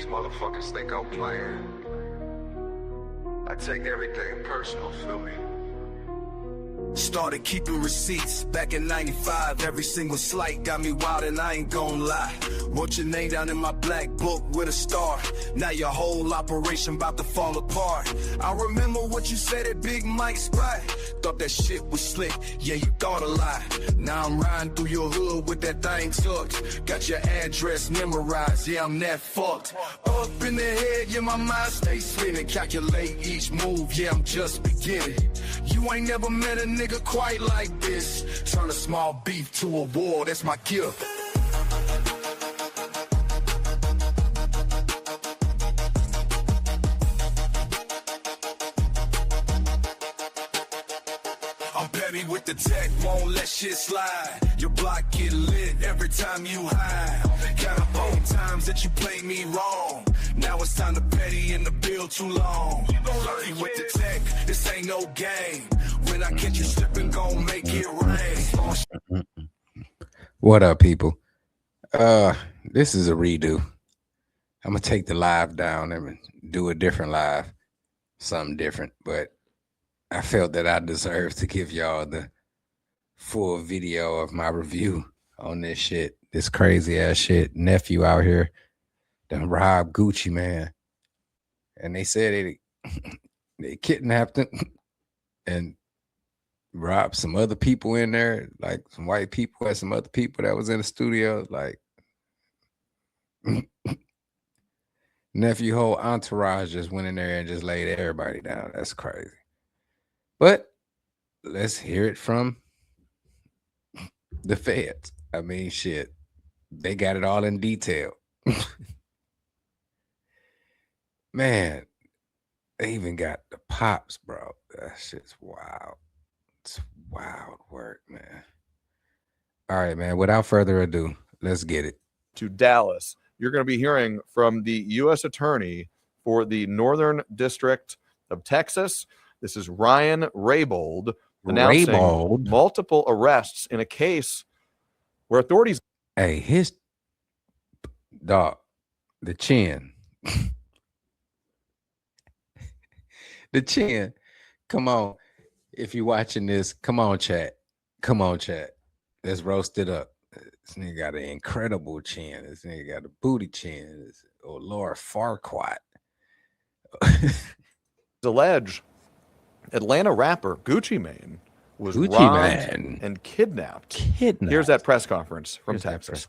motherfuckers think I'm playing. I take everything personal, feel me? Started keeping receipts back in 95. Every single slight got me wild and I ain't gon' lie. Wrote your name down in my black book with a star. Now your whole operation about to fall apart. I remember what you said at Big Mike's spot. Thought that shit was slick, yeah, you thought a lot. Now I'm riding through your hood with that thing tucked. Got your address memorized, yeah, I'm that fucked. Up in the head, yeah, my mind stays spinning. Calculate each move, yeah, I'm just beginning. You ain't never met a nigga quite like this. Turn a small beef to a war, that's my gift. I'm petty with the tech, won't let shit slide. Your block get lit every time you hide. Count up on times that you played me wrong. Now it's time to petty in the bill too long. Flirty with the tech, this ain't no game. When I catch you slipping, gon' make it rain. What up, people? This is a redo. I'm gonna take the live down and do a different live, something different, but I felt that I deserved to give y'all the full video of my review on this shit, this crazy ass shit. Nephew out here done robbed Gucci Mane, and they said they kidnapped him and robbed some other people in there, like some white people and some other people that was in the studio. Like nephew whole entourage just went in there and just laid everybody down. That's crazy. But let's hear it from the feds. I mean, shit, they got it all in detail. Man, they even got the pops, bro. That shit's wild. It's wild work, man. All right, man. Without further ado, let's get it. To Dallas, you're going to be hearing from the U.S. Attorney for the Northern District of Texas. This is Ryan Raybould announcing multiple arrests in a case where authorities. Hey, his dog, the chin. The chin. Come on. If you're watching this, come on, chat. Come on, chat. Let's roast it up. This nigga got an incredible chin. This nigga got a booty chin. Oh, Laura Farquaad. Alleged Atlanta rapper Gucci Mane was robbed and kidnapped. Here's that press conference from Texas.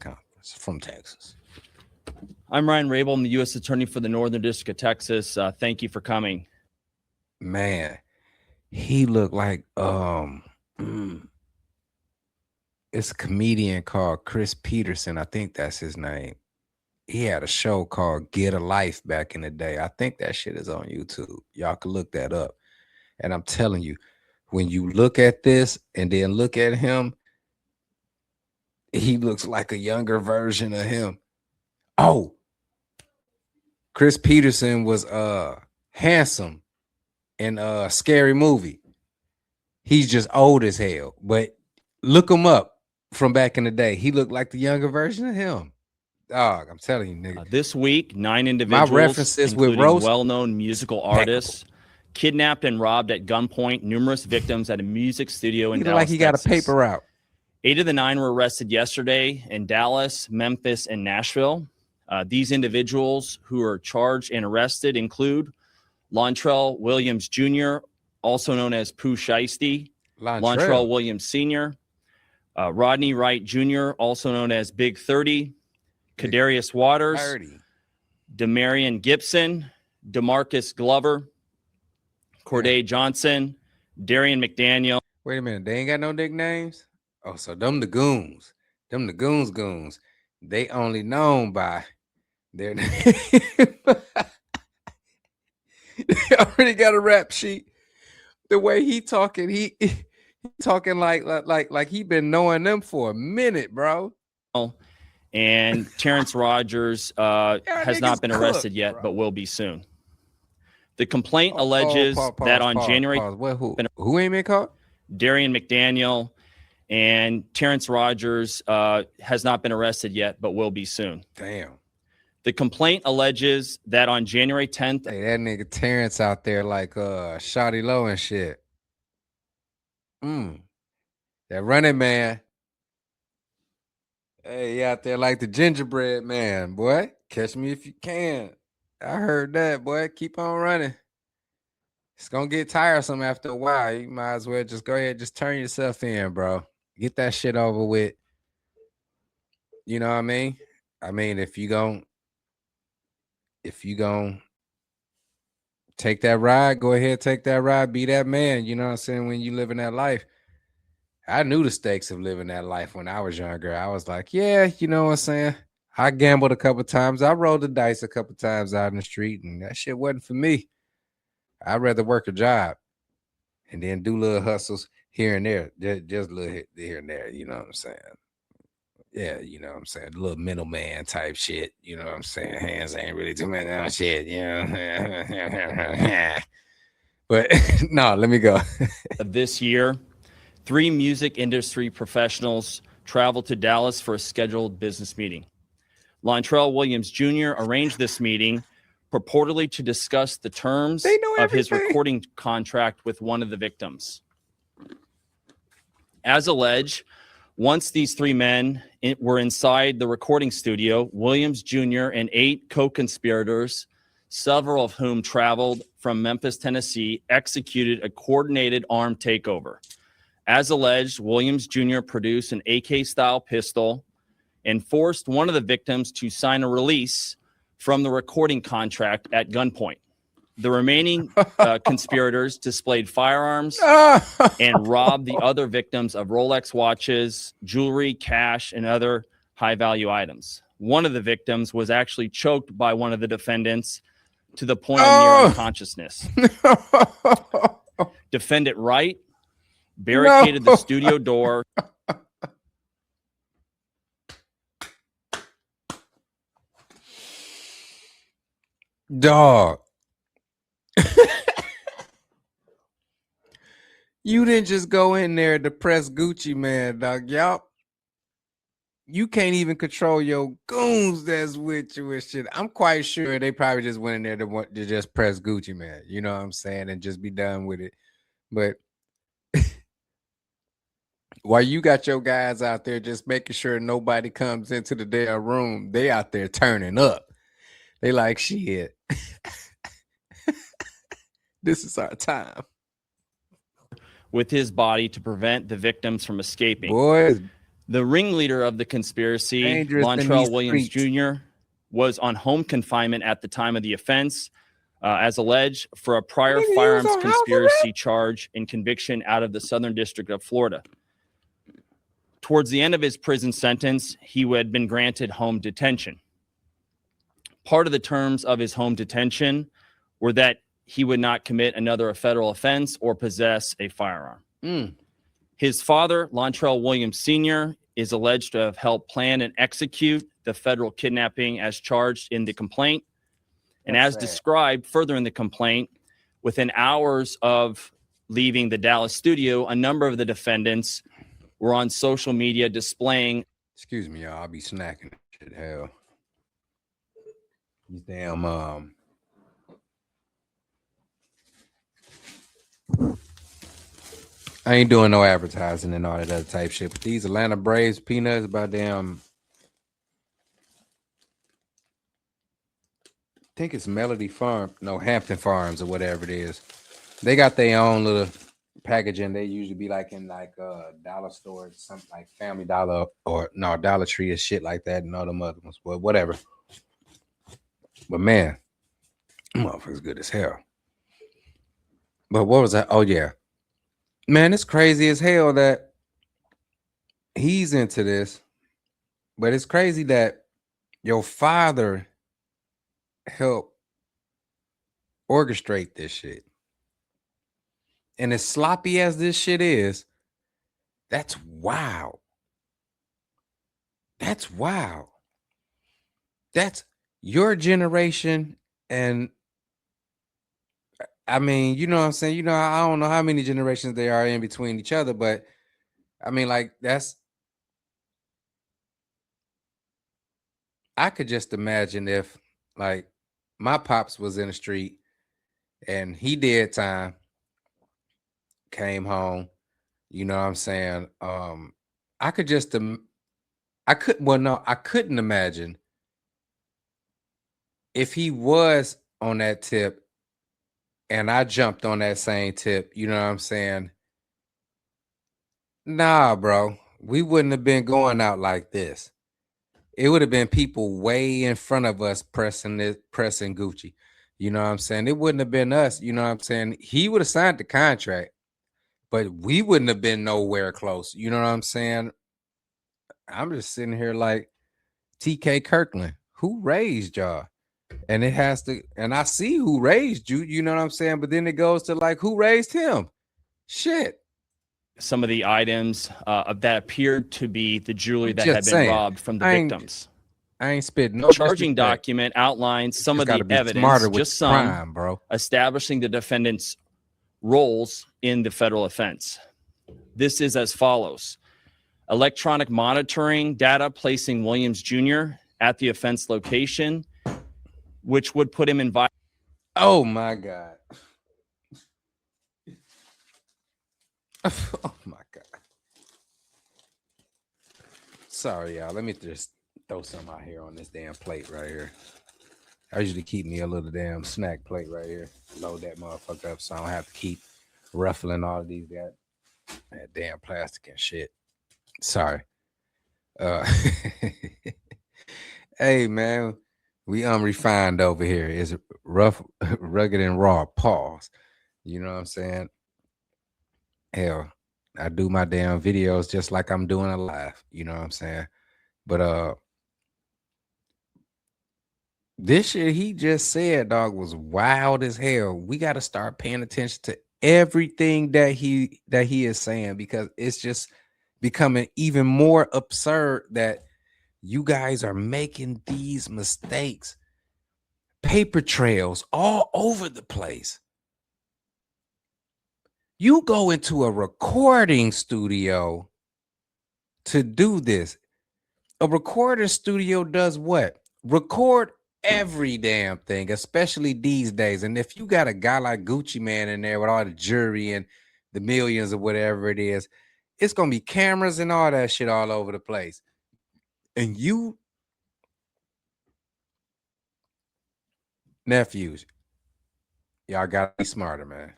I'm Ryan Raybould. I'm the U.S. Attorney for the Northern District of Texas. Thank you for coming. Man, he looked like it's a comedian called Chris Peterson. I think that's his name. He had a show called Get a Life back in the day. I think that shit is on YouTube. Y'all can look that up. And I'm telling you, when you look at this and then look at him, he looks like a younger version of him. Oh, Chris Peterson was handsome in a Scary Movie. He's just old as hell, but look him up from back in the day. He looked like the younger version of him. Dog, I'm telling you, nigga. This week, 9 individuals, my references with well-known musical artists, kidnapped and robbed at gunpoint numerous victims at a music studio in Dallas, like he got Texas. A paper route. 8 of the 9 were arrested yesterday in Dallas, Memphis, and Nashville. These individuals who are charged and arrested include Lontrell Williams Jr., also known as Pooh Shiesty, Lontrell Williams Sr., Rodney Wright Jr., also known as Big 30, Kadarius Waters, Demarion Gibson, DeMarcus Glover, Corday Johnson, Darian McDaniel. Wait a minute, they ain't got no nicknames? Oh, so them the goons. Them the goons. They only known by their name. They already got a rap sheet. The way he talking, he talking like he been knowing them for a minute, bro. And Terrence Rogers has not been arrested yet, but will be soon. The complaint alleges that on January... Who ain't been caught? Darian McDaniel and Terrence Rogers has not been arrested yet, but will be soon. Damn. The complaint alleges that on January 10th, hey, that nigga Terrence out there like Shawty Low and shit. That Running Man. Hey, he out there like the gingerbread man, boy. Catch me if you can. I heard that, boy. Keep on running. It's gonna get tiresome after a while. You might as well just go ahead, just turn yourself in, bro. Get that shit over with. You know what I mean? I mean, if you gon' take that ride, go ahead, take that ride, be that man. You know what I'm saying? When you living that life. I knew the stakes of living that life when I was younger. I was like, yeah, you know what I'm saying? I gambled a couple times. I rolled the dice a couple times out in the street, and that shit wasn't for me. I'd rather work a job and then do little hustles here and there, just a little hit here and there. You know what I'm saying? Yeah, you know what I'm saying? A little middleman type shit. You know what I'm saying? Hands ain't really too much on shit, you know? But no, let me go. This year, 3 music industry professionals traveled to Dallas for a scheduled business meeting. Lontrell Williams Jr. arranged this meeting purportedly to discuss the terms of his recording contract with one of the victims. As alleged, once these 3 men were inside the recording studio, Williams Jr. and 8 co-conspirators, several of whom traveled from Memphis, Tennessee, executed a coordinated armed takeover. As alleged, Williams Jr. produced an AK-style pistol and forced one of the victims to sign a release from the recording contract at gunpoint. The remaining conspirators displayed firearms and robbed the other victims of Rolex watches, jewelry, cash, and other high-value items. One of the victims was actually choked by one of the defendants to the point of near unconsciousness. Defendant Wright barricaded the studio door. Dog. You didn't just go in there to press Gucci man, dog. Y'all, you can't even control your goons that's with you and shit. I'm quite sure they probably just went in there to just press Gucci man. You know what I'm saying? And just be done with it. But while you got your guys out there just making sure nobody comes into the damn room, they out there turning up. They like, shit. This is our time. With his body to prevent the victims from escaping. Boys, the ringleader of the conspiracy, Lontrell Williams Jr., was on home confinement at the time of the offense, as alleged, for a prior firearms conspiracy charge and conviction out of the Southern District of Florida. Towards the end of his prison sentence, he had been granted home detention. Part of the terms of his home detention were that he would not commit another federal offense or possess a firearm. His father, Lontrell Williams Sr., is alleged to have helped plan and execute the federal kidnapping as charged in the complaint. And as described further in the complaint, within hours of leaving the Dallas studio, a number of the defendants were on social media displaying. Excuse me, y'all. I'll be snacking. Shit, hell. These damn I ain't doing no advertising and all that other type shit. But these Atlanta Braves peanuts about damn. I think it's Melody Farm, no, Hampton Farms or whatever it is. They got their own little packaging. They usually be like in like dollar stores, something like Family Dollar or no Dollar Tree or shit like that, and all them other ones. But whatever. But man, motherfucker's good as hell. But what was that? Oh yeah. Man, it's crazy as hell that he's into this. But it's crazy that your father helped orchestrate this shit. And as sloppy as this shit is, that's wild. That's wild. That's your generation. And I mean, you know what I'm saying? You know, I don't know how many generations they are in between each other, but I mean, like, I could just imagine if like my pops was in the street and he did time, came home, you know what I'm saying? I could just I couldn't imagine if he was on that tip and I jumped on that same tip, you know what I'm saying? Nah, bro, we wouldn't have been going out like this. It would have been people way in front of us pressing Gucci. You know what I'm saying? It wouldn't have been us. You know what I'm saying? He would have signed the contract, but we wouldn't have been nowhere close. You know what I'm saying? I'm just sitting here like TK Kirkland. Who raised y'all? And it has to, and I see who raised you. You know what I'm saying? But then it goes to like, who raised him? Shit. Some of the items that appeared to be the jewelry that had been robbed from the victims. I ain't spit no charging document outlines some of the evidence, just some, crime, bro, establishing the defendant's roles in the federal offense. This is as follows: electronic monitoring data placing Williams Jr. at the offense location, which would put him in violation. Oh my God. Oh my God. Sorry, y'all. Let me just throw some out here on this damn plate right here. I usually keep me a little damn snack plate right here. Load that motherfucker up so I don't have to keep ruffling all of these that damn plastic and shit. Sorry. Hey man, we unrefined over here. It's rough, rugged, and raw. Pause. You know what I'm saying? Hell, I do my damn videos just like I'm doing a live. You know what I'm saying? But this shit he just said, dog, was wild as hell. We got to start paying attention to everything that he is saying, because it's just becoming even more absurd that you guys are making these mistakes. Paper trails all over the place. You go into a recording studio to do this. A recording studio does what? Record every damn thing, especially these days. And if you got a guy like Gucci Mane in there with all the jewelry and the millions or whatever it is, it's going to be cameras and all that shit all over the place. And you nephews, y'all got to be smarter, man.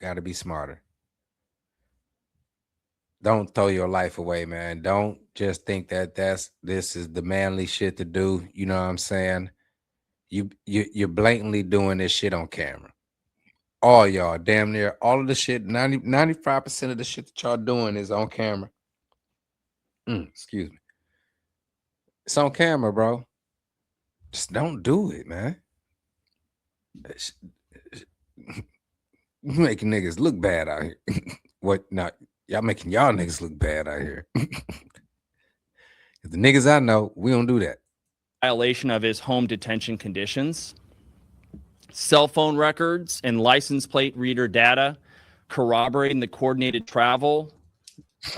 Got to be smarter. Don't throw your life away, man. Don't just think that this is the manly shit to do. You know what I'm saying? You're blatantly doing this shit on camera. All y'all, damn near all of the shit, 95% of the shit that y'all doing is on camera. Excuse me. It's on camera, bro. Just don't do it, man. Making niggas look bad out here. What not? Y'all making y'all niggas look bad out here. The niggas I know, we don't do that. Violation of his home detention conditions. Cell phone records and license plate reader data corroborating the coordinated travel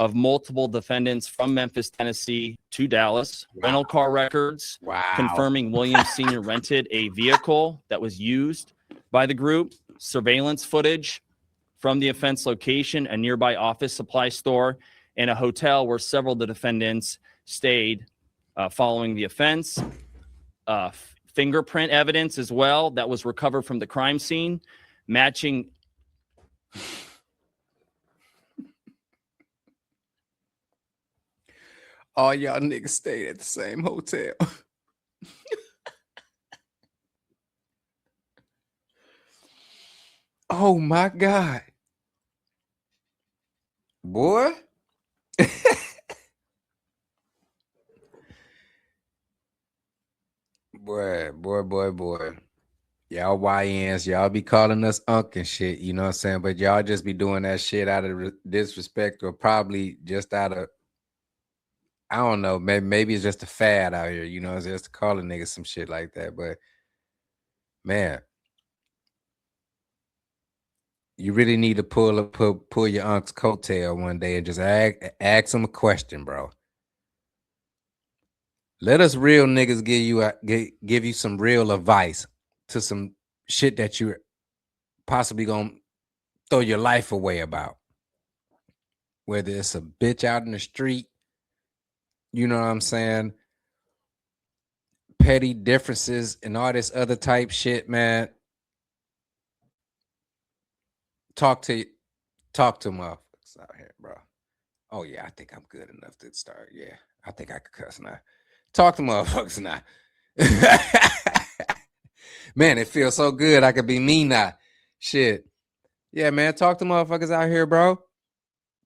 of multiple defendants from Memphis, Tennessee to Dallas. Wow. Rental car records confirming Williams Sr. rented a vehicle that was used by the group. Surveillance footage from the offense location, a nearby office supply store, and a hotel where several of the defendants stayed following the offense. Fingerprint evidence as well that was recovered from the crime scene, matching. All y'all niggas stayed at the same hotel. Oh my God. Boy. Boy. Y'all YNs, y'all be calling us unk and shit, you know what I'm saying? But y'all just be doing that shit out of disrespect, or probably just out of, I don't know, maybe it's just a fad out here, you know, it's just calling niggas some shit like that. But man, you really need to pull your unc's coattail one day and just ask him a question, bro. Let us real niggas give you some real advice to some shit that you're possibly gonna throw your life away about. Whether it's a bitch out in the street, you know what I'm saying? Petty differences and all this other type shit, man. Talk to motherfuckers out here, bro. Oh yeah, I think I'm good enough to start. Yeah, I think I could cuss now. Talk to motherfuckers now. Man, it feels so good. I could be me now. Shit. Yeah, man. Talk to motherfuckers out here, bro.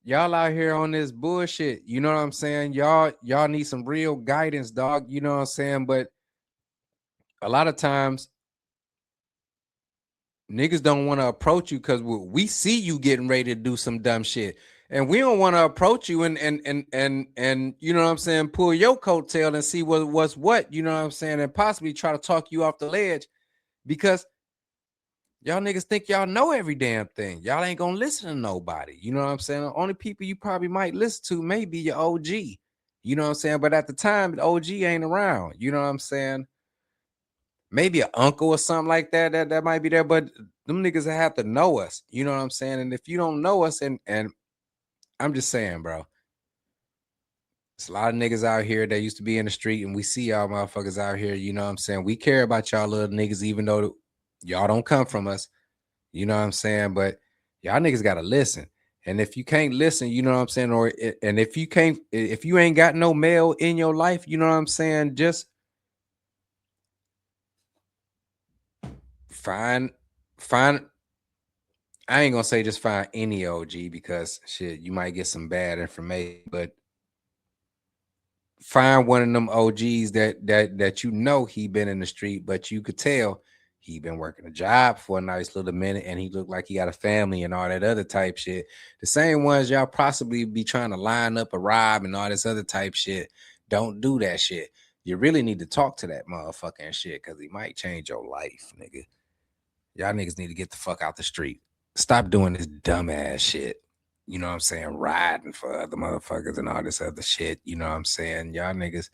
Y'all out here on this bullshit. You know what I'm saying? Y'all need some real guidance, dog. You know what I'm saying? But a lot of times niggas don't want to approach you because we see you getting ready to do some dumb shit. And we don't want to approach you and you know what I'm saying, pull your coattail and see what's what, you know what I'm saying, and possibly try to talk you off the ledge because y'all niggas think y'all know every damn thing. Y'all ain't gonna listen to nobody. You know what I'm saying? The only people you probably might listen to may be your OG. You know what I'm saying? But at the time, the OG ain't around. You know what I'm saying? Maybe an uncle or something like that might be there, but them niggas have to know us. You know what I'm saying? And if you don't know us, and I'm just saying, bro, it's a lot of niggas out here that used to be in the street, and we see y'all motherfuckers out here. You know what I'm saying? We care about y'all little niggas, even though y'all don't come from us. You know what I'm saying? But y'all niggas gotta listen. And if you can't listen, you know what I'm saying? And if you ain't got no male in your life, you know what I'm saying? Just find I ain't gonna say just find any OG because shit, you might get some bad information, but find one of them OGs that you know he been in the street, but you could tell he been working a job for a nice little minute and he looked like he got a family and all that other type shit. The same ones y'all possibly be trying to line up a rob and all this other type shit. Don't do that shit. You really need to talk to that motherfucker and shit because he might change your life, nigga. Y'all niggas need to get the fuck out the street. Stop doing this dumbass shit. You know what I'm saying? Riding for other motherfuckers and all this other shit. You know what I'm saying? Y'all niggas.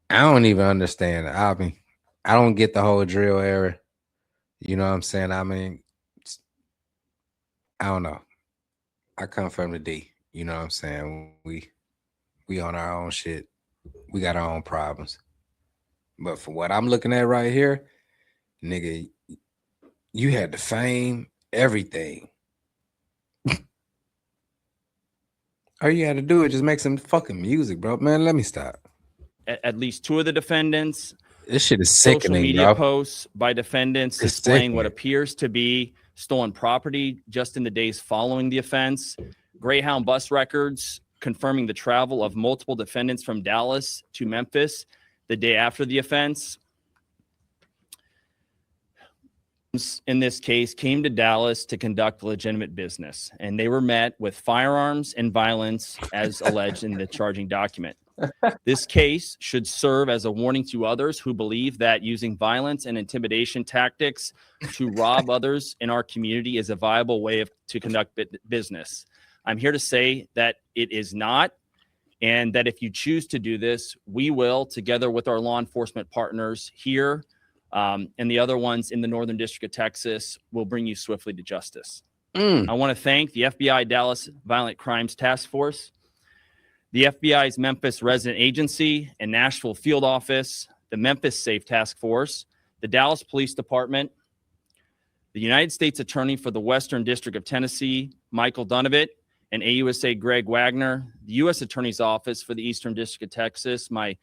I don't even understand. I mean, I don't get the whole drill era. You know what I'm saying? I mean, I don't know. I come from the D. You know what I'm saying? We on our own shit. We got our own problems. But for what I'm looking at right here, nigga, you had the fame, everything. All you had to do is just make some fucking music, bro. Man, let me stop. At least two of the defendants. This shit is sickening, social media bro. Posts by defendants displaying what appears to be stolen property just in the days following the offense. Greyhound bus records confirming the travel of multiple defendants from Dallas to Memphis the day after the offense. In this case, came to Dallas to conduct legitimate business, and they were met with firearms and violence as alleged in the charging document. This case should serve as a warning to others who believe that using violence and intimidation tactics to rob others in our community is a viable way to conduct business. I'm here to say that it is not, and that if you choose to do this, we will, together with our law enforcement partners here and the other ones in the Northern District of Texas, will bring you swiftly to justice. I want to thank the FBI Dallas Violent Crimes Task Force, the FBI's Memphis Resident Agency and Nashville Field Office, the Memphis Safe Task Force, the Dallas Police Department, the United States Attorney for the Western District of Tennessee, Michael Dunovit, and AUSA Greg Wagner, the U.S. Attorney's Office for the Eastern District of Texas, my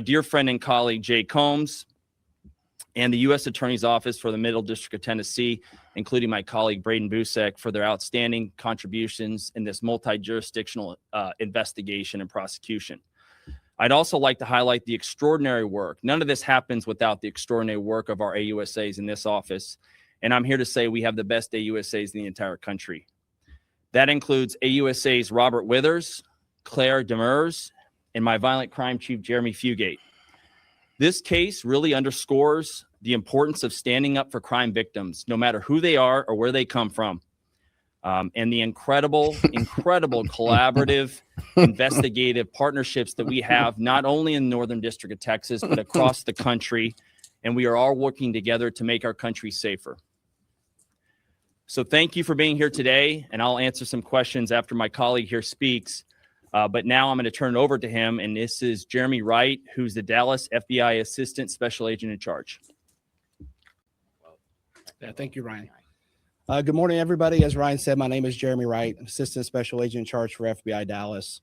dear friend and colleague Jay Combs, and the U.S. Attorney's Office for the Middle District of Tennessee, including my colleague Braden Busek, for their outstanding contributions in this multi-jurisdictional investigation and prosecution. I'd also like to highlight the extraordinary work. None of this happens without the extraordinary work of our AUSAs in this office, and I'm here to say we have the best AUSAs in the entire country. That includes AUSAs Robert Withers, Claire Demers, and my violent crime chief, Jeremy Fugate. This case really underscores the importance of standing up for crime victims, no matter who they are or where they come from. and the incredible collaborative investigative partnerships that we have, not only in the Northern District of Texas, but across the country. And we are all working together to make our country safer. So thank you for being here today, and I'll answer some questions after my colleague here speaks. But now I'm going to turn it over to him, and this is Jeremy Wright, who's the Dallas FBI Assistant Special Agent in charge. Yeah, thank you, Ryan. Good morning, everybody. As Ryan said, my name is Jeremy Wright, Assistant Special Agent in charge for FBI Dallas.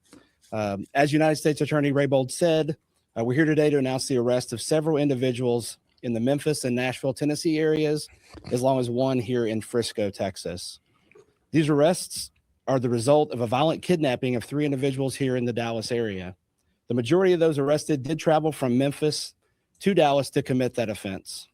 As United States Attorney Raybould said, we're here today to announce the arrest of several individuals in the Memphis and Nashville, Tennessee areas, as long as one here in Frisco, Texas. These arrests are the result of a violent kidnapping of 3 individuals here in the Dallas area. The majority of those arrested did travel from Memphis to Dallas to commit that offense.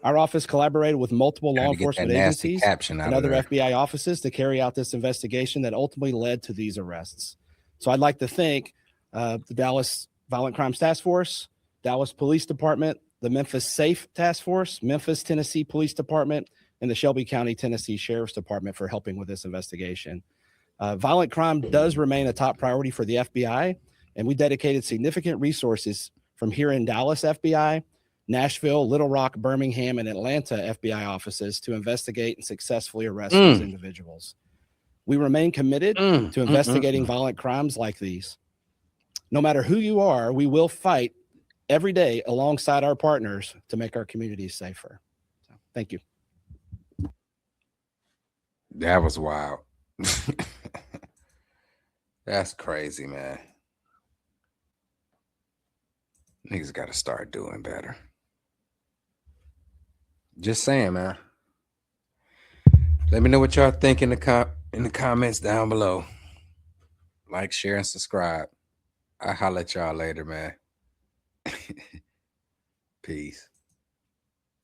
Our office collaborated with multiple law enforcement agencies and other FBI offices to carry out this investigation that ultimately led to these arrests. So I'd like to thank the Dallas Violent Crimes Task Force, Dallas Police Department, the Memphis Safe Task Force, Memphis, Tennessee Police Department, and the Shelby County, Tennessee Sheriff's Department for helping with this investigation. Violent crime does remain a top priority for the FBI, and we dedicated significant resources from here in Dallas FBI, Nashville, Little Rock, Birmingham, and Atlanta FBI offices to investigate and successfully arrest these individuals. We remain committed to investigating violent crimes like these. No matter who you are, we will fight every day alongside our partners to make our communities safer. So, thank you. That was wild. That's crazy, man. Niggas got to start doing better. Just saying, man. Let me know what y'all think in the comments down below. Like, share, and subscribe. I'll holler at y'all later, man. Peace.